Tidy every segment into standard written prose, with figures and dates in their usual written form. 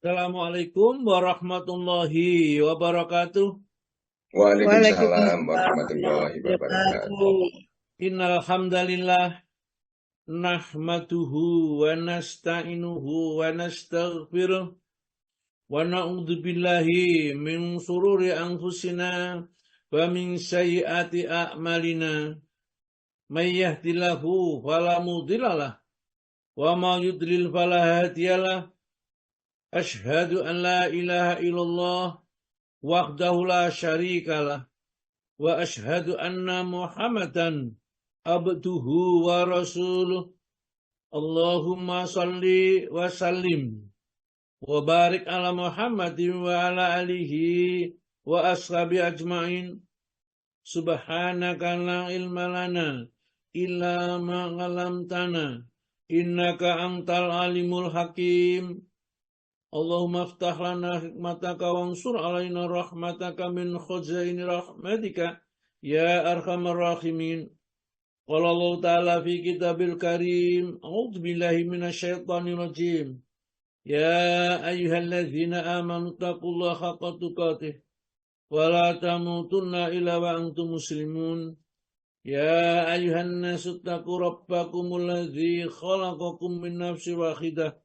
Assalamualaikum warahmatullahi wabarakatuh. Waalaikumsalam Waalaikumsalam warahmatullahi warahmatullahi wabarakatuh. wabarakatuh. Innal hamdalillah nahmaduhu wa nasta'inuhu wa nastaghfiruh wa na'udzu billahi min shururi anfusina wa min sayyiati a'malina. May yahdihillahu fala mudhillalah wa may yudlil fala hadiyalah. Asyhadu an la ilaha illallah wahdahu la syarikalah wa asyhadu anna Muhammadan abduhu wa rasuluh. Allahumma salli wa sallim wa barik ala Muhammadin wa ala alihi wa ashabi ajmain. Subhanaka la ilma lana illa ma 'allamtana innaka antal alimul hakim. Allahumma aftah lana hikmataka wansur alaina rahmataka min khuzaini rahmatika ya arhamar rahimin. Qala Allah ta'ala fi kitabil karim, a'udzu billahi minasyaitonir rajim. Ya ayyuhalladzina amanu taqullaha haqqa tuqatih wa la tamutunna illa wa antum muslimun. Ya ayyuhan nasu taqu rabbakumul ladzi khalaqakum min nafsin wahidah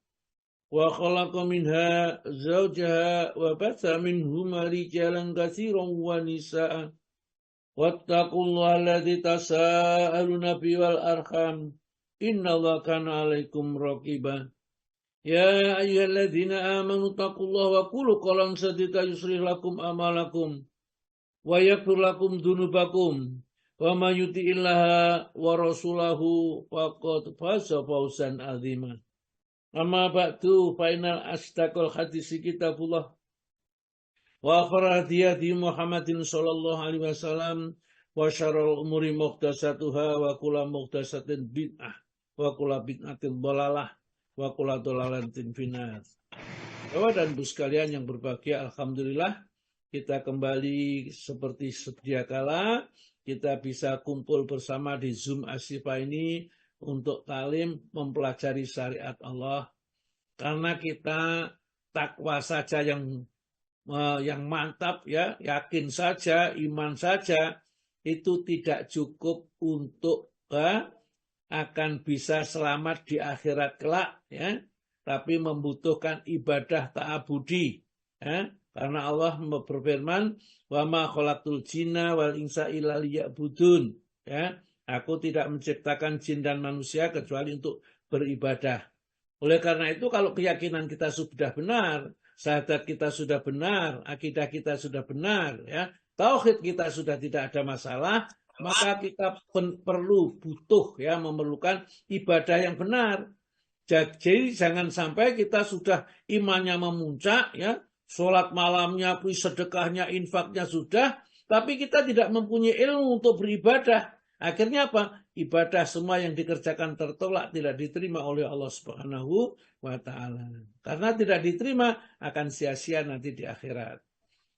wa khalaqa minha zawjaha wa batha minhuma rijalan katsiran wa nisaa'a. Wattaqullaha alladzi tasaaluna bihi wal arham innallaha kana 'alaikum raqiba. Ya ayyuhalladzina amanu taqullaha wa qulu qawlan sadida yuslih lakum a'malakum wa yaghfir lakum dzunubakum wa may yuti'illaha wa rasulahu faqad faza fawzan 'azima. Amma ba'du fa innal asdaqal hadisi kitabullah wa akhiral hadi Muhammadin sallallahu alaihi wasallam wa syarrul umuri muhdatsatuha wa kullu muhdatsatin bid'ah wa kullu bid'atin dhalalah wa kullu dhalalatin finnar. Bapak dan Ibu sekalian yang berbahagia, alhamdulillah kita kembali seperti sedia kala kita bisa kumpul bersama di Zoom Asyifa ini untuk talim mempelajari syariat Allah. Karena kita takwa saja yang mantap ya, yakin saja, iman saja itu tidak cukup untuk akan bisa selamat di akhirat kelak ya, tapi membutuhkan ibadah ta'abudi ya. Karena Allah berfirman, wa ma khalaqtul jinna wal insa illa liya'budun ya. Aku tidak menciptakan jin dan manusia kecuali untuk beribadah. Oleh karena itu kalau keyakinan kita sudah benar, syahadat kita sudah benar, akidah kita sudah benar, ya, tauhid kita sudah tidak ada masalah, maka kita butuh ya memerlukan ibadah yang benar. Jadi jangan sampai kita sudah imannya memuncak, ya, sholat malamnya, sedekahnya, infaknya sudah, tapi kita tidak mempunyai ilmu untuk beribadah. Akhirnya apa? Ibadah semua yang dikerjakan tertolak, tidak diterima oleh Allah Subhanahu wa ta'ala. Karena tidak diterima akan sia-sia nanti di akhirat.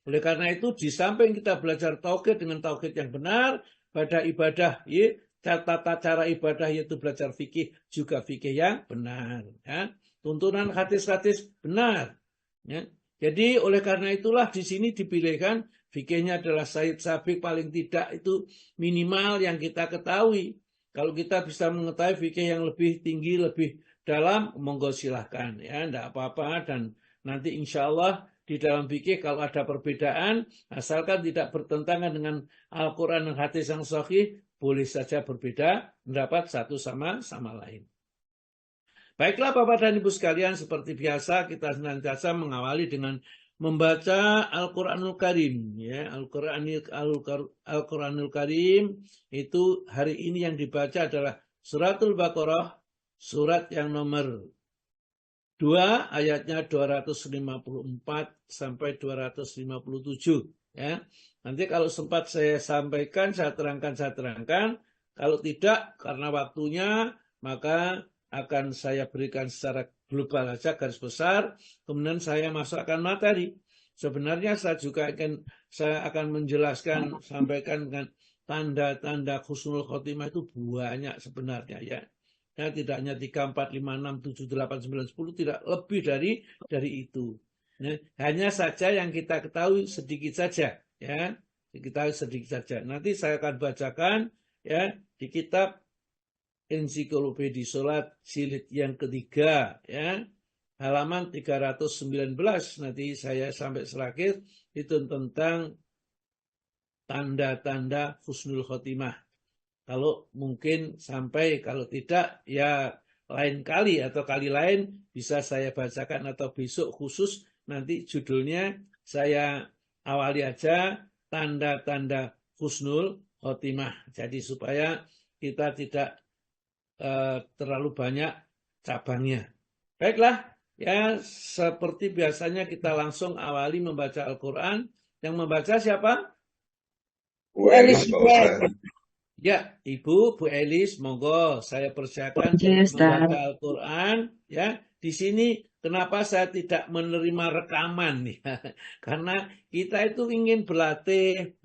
Oleh karena itu di samping kita belajar tauhid dengan tauhid yang benar, pada ibadah, ya, tata cara ibadah yaitu belajar fikih, juga fikih yang benar. Ya. Tuntunan hadis-hadis benar. Ya. Jadi oleh karena itulah di sini dipilihkan fikihnya adalah Said Sabiq, paling tidak itu minimal yang kita ketahui. Kalau kita bisa mengetahui fikih yang lebih tinggi, lebih dalam, monggo silahkan. Ya, tidak apa-apa. Dan nanti insya Allah di dalam fikih kalau ada perbedaan, asalkan tidak bertentangan dengan Al-Quran dan hadis yang sahih, boleh saja berbeda pendapat satu sama lain. Baiklah Bapak dan Ibu sekalian, seperti biasa kita senantiasa mengawali dengan membaca Al-Quranul Karim. Ya, Al-Quranul Karim itu hari ini yang dibaca adalah Suratul Baqarah, surat yang nomor 2 ayatnya 254 sampai 257. Ya. Nanti kalau sempat saya sampaikan, saya terangkan. Kalau tidak karena waktunya, maka akan saya berikan secara global saja, garis besar, kemudian saya masukkan materi. Sebenarnya saya akan menjelaskan, sampaikan dengan tanda-tanda husnul khotimah itu banyak sebenarnya ya. Ya, tidak hanya 3, 4, 5, 6, 7, 8, 9, 10, tidak lebih dari itu. Nah, hanya saja yang kita ketahui sedikit saja, ya. Kita sedikit saja. Nanti saya akan bacakan ya di kitab Ensiklopedia Salat jilid yang ketiga, ya. Halaman 319, nanti saya sampai terakhir itu tentang tanda-tanda husnul khotimah. Kalau mungkin sampai, kalau tidak ya lain kali atau kali lain bisa saya bacakan, atau besok khusus nanti judulnya saya awali aja tanda-tanda husnul khotimah. Jadi supaya kita tidak terlalu banyak cabangnya. Baiklah, ya seperti biasanya kita langsung awali membaca Al-Quran. Yang membaca siapa? Bu Elis, Pak Ustaz. Ya, Ibu, Bu Elis, monggo saya persilakan membaca Al-Quran. Ya, di sini kenapa saya tidak menerima rekaman nih? Karena kita itu ingin berlatih,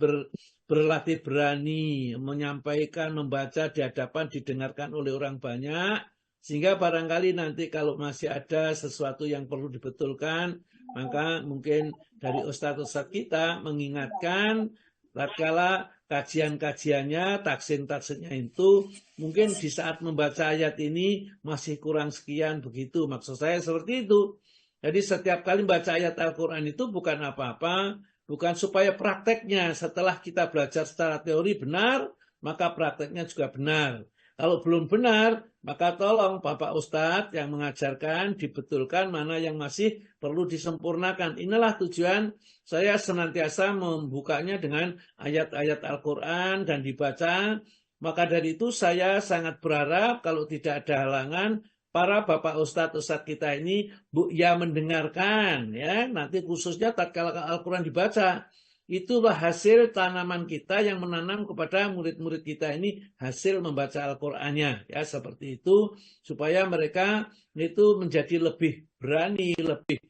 berlatih berani menyampaikan, membaca di hadapan, didengarkan oleh orang banyak, sehingga barangkali nanti kalau masih ada sesuatu yang perlu dibetulkan, maka mungkin dari ustadz-ustadz kita mengingatkan tatkala kajian-kajiannya, taksin-taksinnya itu mungkin di saat membaca ayat ini masih kurang sekian, begitu maksud saya seperti itu. Jadi setiap kali baca ayat Al-Quran itu bukan apa-apa, bukan supaya prakteknya setelah kita belajar secara teori benar, maka prakteknya juga benar. Kalau belum benar, maka tolong Bapak Ustadz yang mengajarkan dibetulkan mana yang masih perlu disempurnakan. Inilah tujuan saya senantiasa membukanya dengan ayat-ayat Al-Quran dan dibaca. Maka dari itu saya sangat berharap kalau tidak ada halangan, para Bapak Ustadz kita ini ya mendengarkan, ya nanti khususnya tatkala Al-Quran dibaca. Itulah hasil tanaman kita yang menanam kepada murid-murid kita ini hasil membaca Al-Qur'annya, ya seperti itu, supaya mereka itu menjadi lebih berani, lebih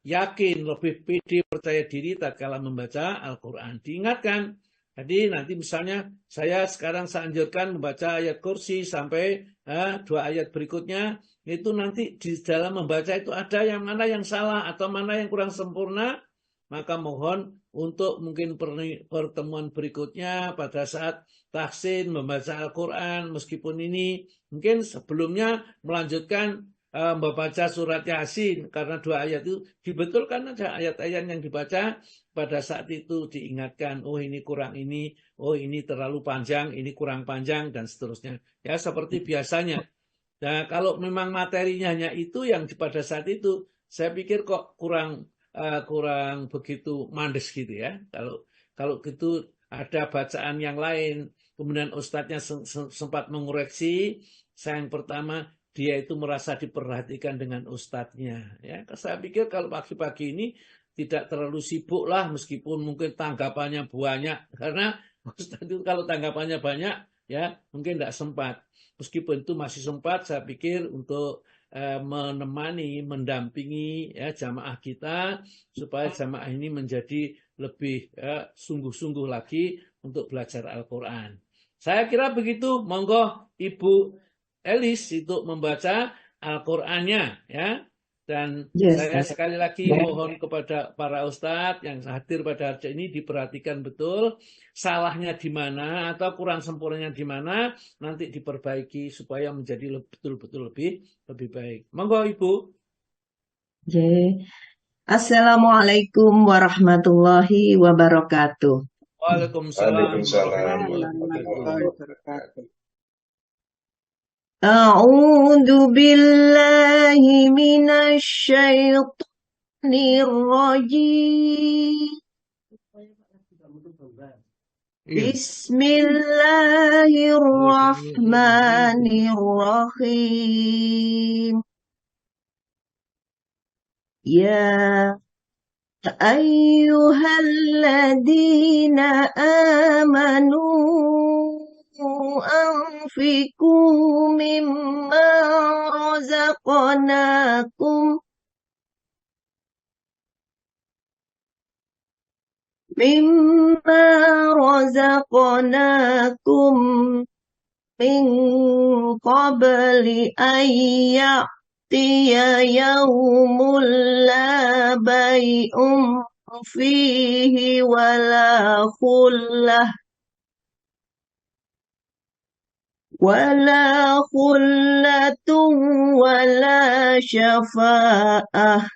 yakin, lebih pede, percaya diri tatkala membaca Al-Qur'an. Diingatkan, jadi nanti misalnya saya sekarang anjurkan membaca ayat kursi sampai 2 ayat berikutnya, itu nanti di dalam membaca itu ada yang mana yang salah atau mana yang kurang sempurna, maka mohon untuk mungkin pertemuan berikutnya pada saat tahsin membaca Al-Quran, meskipun ini mungkin sebelumnya melanjutkan membaca surat Yasin, karena 2 ayat itu dibetulkan aja ayat-ayat yang dibaca pada saat itu, diingatkan, oh ini kurang ini, oh ini terlalu panjang, ini kurang panjang, dan seterusnya. Ya seperti biasanya. Nah kalau memang materinya hanya itu yang pada saat itu, saya pikir kok kurang begitu mandes gitu ya. Kalau gitu ada bacaan yang lain, kemudian ustadznya sempat mengoreksi, yang pertama dia itu merasa diperhatikan dengan ustadznya. Ya, saya pikir kalau pagi-pagi ini tidak terlalu sibuk lah, meskipun mungkin tanggapannya banyak, karena ustadz itu kalau tanggapannya banyak, ya mungkin tidak sempat. Meskipun itu masih sempat, saya pikir untuk menemani, mendampingi ya jamaah kita supaya jamaah ini menjadi lebih sungguh-sungguh lagi untuk belajar Al-Quran. Saya kira begitu. Monggo Ibu Elis untuk membaca Al-Qurannya ya. Dan saya sekali lagi mohon kepada para ustadz yang hadir pada hari ini diperhatikan betul salahnya di mana atau kurang sempurnanya di mana, nanti diperbaiki supaya menjadi betul-betul lebih baik. Monggo Ibu. Assalamualaikum warahmatullahi wabarakatuh. Waalaikumsalam warahmatullahi wabarakatuh. A'udzu billahi minasy syaithanir rajim. Bismillahirrahmanirrahim. Ya ayyuhalladzina amanu anfiqu mimma razaqnakum min qabli an ya'tiya yawmul la بيع فيه ولا خلة ولا شفاعة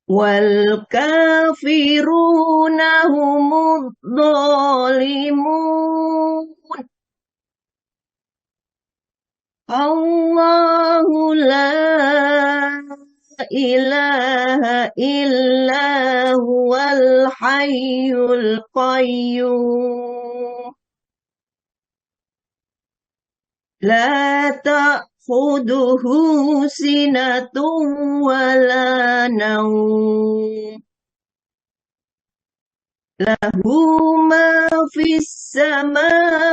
والكافرون هم الظالمون. الله لا إله إلا هو الحي القيوم لا تأخذه سنة ولا نوم له ما في السماوات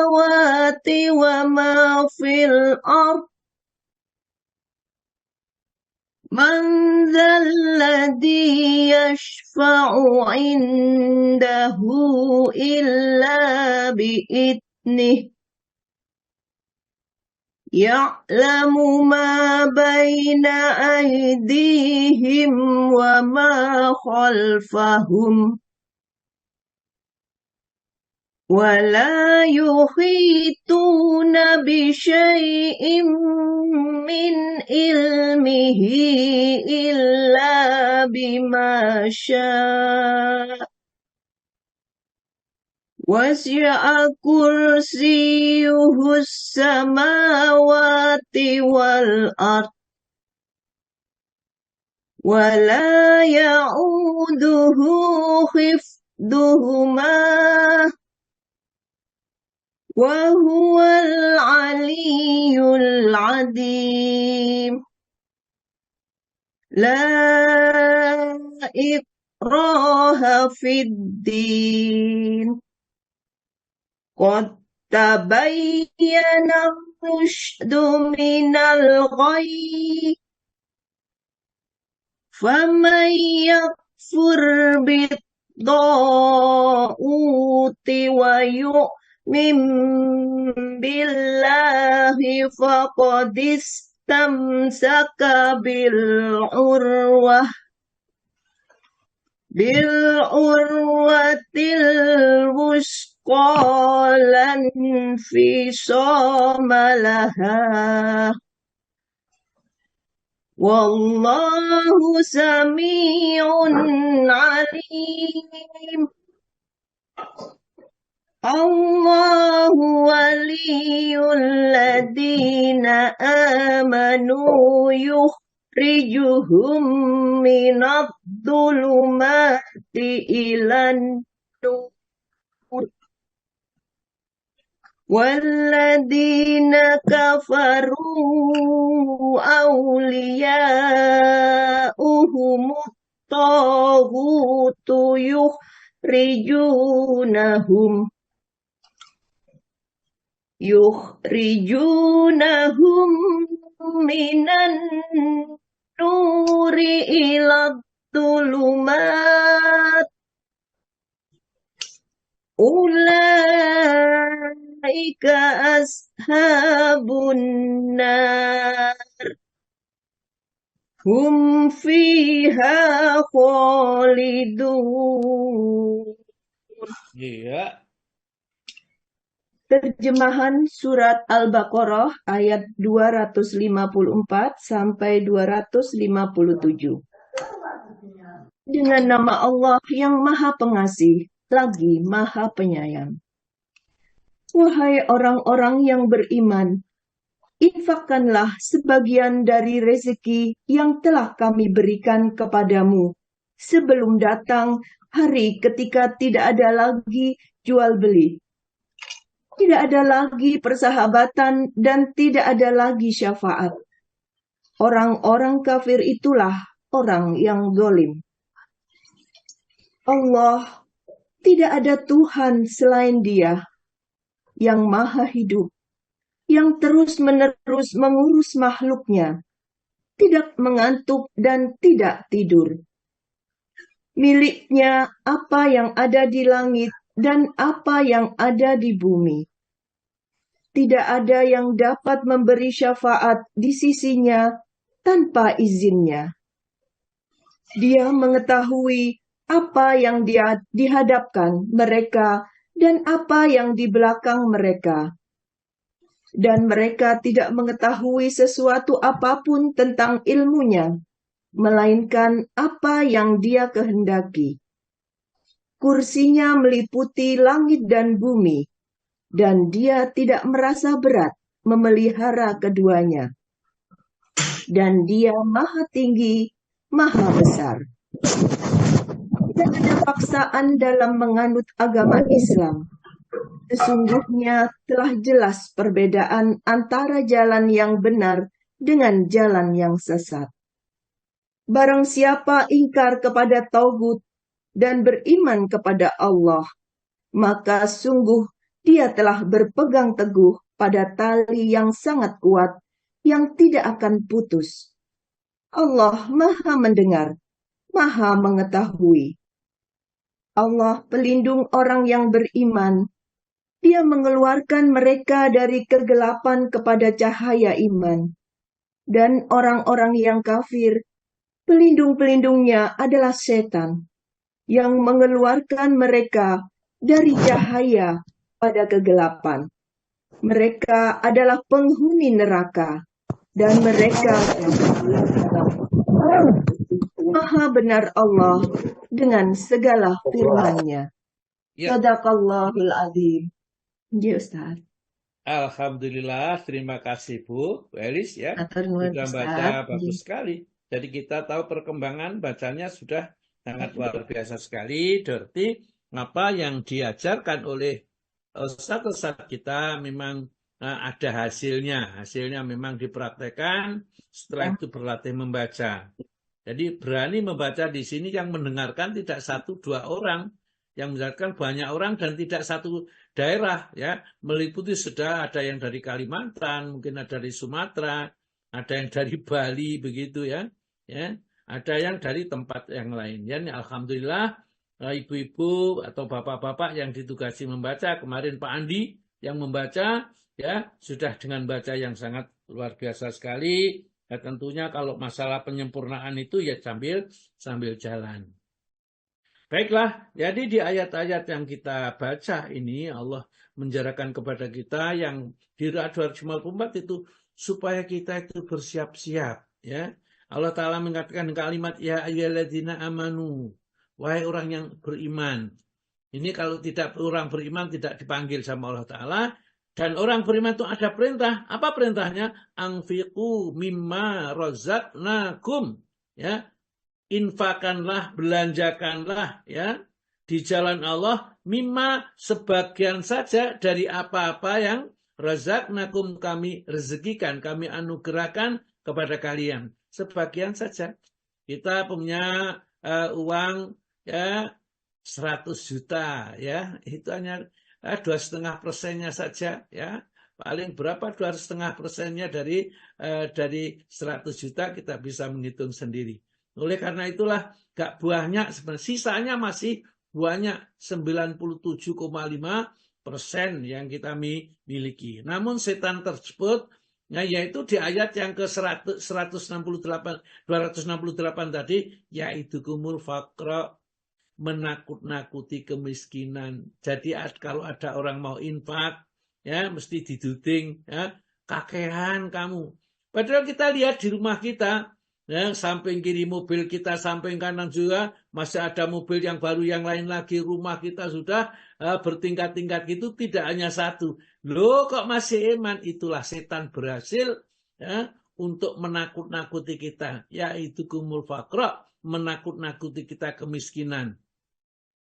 وما في الأرض من ذا الذي يشفع عنده إلا بإذنه يعلم ما بين أيديهم وما خلفهم ولا يحيطون بشيء من علمه إلا بما شاء وسع كرسيه السماوات والأرض ولا يعوده حفظهما وهو العلي العظيم. لا إكراه في الدين قد تبين الرشد من الغي فمن يكفر بالطاغوت ويؤمن بالله فقد استمسك بالعروة الوثقى لا انفصام لها والله سميع عليم. الله ولي الذين آمنوا يخرجهم من الظلمات إلى النور والذين كفروا أولياؤهم الطاغوت يخرجونهم من النور إلى الظلمات أولئك أصحاب النار هم فيها خالدون. Iya. Terjemahan Surat Al-Baqarah ayat 254 sampai 257. Dengan nama Allah yang Maha Pengasih, lagi Maha Penyayang. Wahai orang-orang yang beriman, infakkanlah sebagian dari rezeki yang telah kami berikan kepadamu sebelum datang hari ketika tidak ada lagi jual beli. Tidak ada lagi persahabatan dan tidak ada lagi syafaat. Orang-orang kafir itulah orang yang zalim. Allah, tidak ada Tuhan selain Dia yang maha hidup, yang terus-menerus mengurus makhluknya, tidak mengantuk dan tidak tidur. Miliknya apa yang ada di langit dan apa yang ada di bumi. Tidak ada yang dapat memberi syafaat di sisinya tanpa izinnya. Dia mengetahui apa yang dihadapkan mereka dan apa yang di belakang mereka. Dan mereka tidak mengetahui sesuatu apapun tentang ilmunya, melainkan apa yang dia kehendaki. Kursinya meliputi langit dan bumi, dan dia tidak merasa berat memelihara keduanya. Dan dia maha tinggi, maha besar. Tidak ada paksaan dalam menganut agama Islam. Sesungguhnya telah jelas perbedaan antara jalan yang benar dengan jalan yang sesat. Barang siapa ingkar kepada tauhid dan beriman kepada Allah, maka sungguh dia telah berpegang teguh pada tali yang sangat kuat yang tidak akan putus. Allah maha mendengar, maha mengetahui. Allah pelindung orang yang beriman. Dia mengeluarkan mereka dari kegelapan kepada cahaya iman. Dan orang-orang yang kafir, pelindung-pelindungnya adalah setan, yang mengeluarkan mereka dari cahaya pada kegelapan. Mereka adalah penghuni neraka, dan mereka maha benar Allah dengan segala firman-Nya. Ya. Sadaqallahul azim. Ya, Ustaz. Alhamdulillah, terima kasih Bu Elis ya. Atur nuwun, Sudah Ustaz. baca bagus sekali. Jadi kita tahu perkembangan bacanya sudah sangat luar biasa sekali. Berarti apa yang diajarkan oleh ustaz-ustaz kita memang ada hasilnya. Hasilnya memang dipraktekkan, setelah itu berlatih membaca. Jadi berani membaca di sini yang mendengarkan tidak 1-2 orang, yang mendengarkan banyak orang dan tidak satu daerah ya, meliputi sudah ada yang dari Kalimantan, mungkin ada dari Sumatera, ada yang dari Bali begitu ya, ada yang dari tempat yang lain. Ya, alhamdulillah ibu-ibu atau bapak-bapak yang ditugasi membaca, kemarin Pak Andi yang membaca ya sudah dengan baca yang sangat luar biasa sekali. Ya, tentunya kalau masalah penyempurnaan itu ya sambil jalan. Baiklah, jadi di ayat-ayat yang kita baca ini Allah menjarakan kepada kita yang di 254 itu supaya kita itu bersiap-siap ya. Allah Ta'ala mengatakan kalimat ya ayyuhalladzina amanu, wahai orang yang beriman. Ini kalau tidak orang beriman tidak dipanggil sama Allah Ta'ala. Dan orang beriman itu ada perintah. Apa perintahnya? Anfiqu mimma razaqnakum ya. Infakanlah, belanjakanlah ya di jalan Allah mimma sebagian saja dari apa-apa yang razaqnakum kami rezekikan, kami anugerahkan kepada kalian. Sebagian saja. Kita punya uang ya 100 juta ya, itu hanya 2,5% saja ya. Paling berapa 2,5% dari 100 juta kita bisa menghitung sendiri. Oleh karena itulah gak banyak, sisanya masih banyak 97,5% yang kita miliki. Namun setan tersebut, yaitu di ayat yang ke 268 tadi, yaitu kumul faqra, menakut-nakuti kemiskinan. Jadi kalau ada orang mau infak, ya mesti diduding, ya kakehan kamu. Padahal kita lihat di rumah kita. Ya, samping kiri mobil kita, samping kanan juga masih ada mobil yang baru yang lain lagi. Rumah kita sudah bertingkat-tingkat gitu, tidak hanya satu. Loh kok masih iman? Itulah setan berhasil ya, untuk menakut-nakuti kita. Yaitu kumul faqra, menakut-nakuti kita kemiskinan.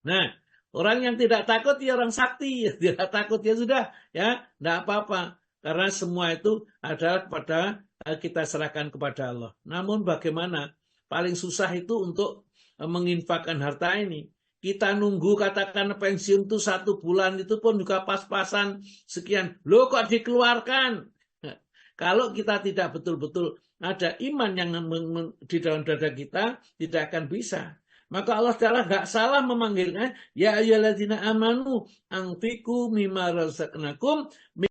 Nah, orang yang tidak takut ya orang sakti. Tidak takut ya sudah, ya tidak apa-apa. Karena semua itu adalah pada kita serahkan kepada Allah. Namun bagaimana? Paling susah itu untuk menginfakkan harta ini. Kita nunggu katakan pensiun itu 1 bulan itu pun juga pas-pasan sekian. Loh kok dikeluarkan? Kalau kita tidak betul-betul ada iman yang di dalam dada kita, tidak akan bisa. Maka Allah Ta'ala gak salah memanggilnya, ya ayyuhalladzina amanu anfiqu mimma razaqnakum